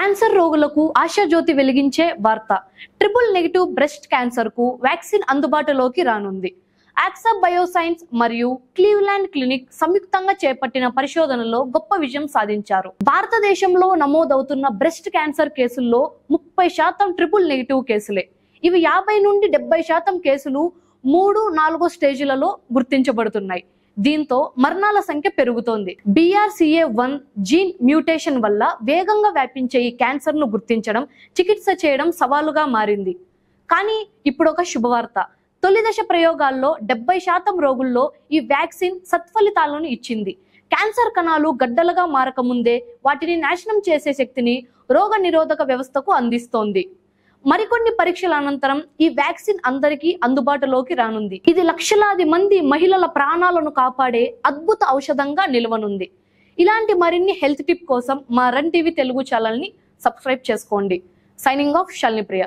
Cancer రోగులకు ఆశాజ్యోతి వెలిగించే వార్త. ట్రిపుల్ నెగటివ్ బ్రెస్ట్ క్యాన్సర్ కు వ్యాక్సిన్ అందుబాటులోకి రానుంది. ఆక్సా బయోసైన్స్ మరియు క్లీవ్లాండ్ క్లినిక్ సంయుక్తంగా చేపట్టిన పరిశోధనలో గొప్ప విజయం సాధించారు. భారతదేశంలో నమోదవుతున్న బ్రెస్ట్ క్యాన్సర్ కేసుల్లో 30% ట్రిపుల్ నెగటివ్ కేసులే. ఇవి 50 నుండి 70% కేసులు 3-4 స్టేజ్లలో గుర్తించబడుతున్నాయి. దీంతో మరణాల సంఖ్య పెరుగుతోంది. BRCA1 జీన్ మ్యూటేషన్ వల్ల వేగంగా వ్యాపించే ఈ క్యాన్సర్ ను గుర్తించడం, చికిత్స చేయడం సవాలుగా మారింది. కానీ ఇప్పుడు ఒక శుభవార్త. తొలి దశ ప్రయోగాల్లో 70% రోగుల్లో ఈ వ్యాక్సిన్ సత్ఫలితాలను ఇచ్చింది. క్యాన్సర్ కణాలు గడ్డలుగా మారకముందే వాటిని నాశనం చేసే శక్తిని రోగ నిరోధక వ్యవస్థకు అందిస్తోంది. మరికొన్ని పరీక్షల అనంతరం ఈ వ్యాక్సిన్ అందరికీ అందుబాటులోకి రానుంది. ఇది లక్షలాది మంది మహిళల ప్రాణాలను కాపాడే అద్భుత ఔషధంగా నిలవనుంది. ఇలాంటి మరిన్ని హెల్త్ టిప్ కోసం మా రన్ టీవీ తెలుగు ఛానల్ ని సబ్స్క్రైబ్ చేసుకోండి. సైనింగ్ ఆఫ్ శాలిని ప్రియ.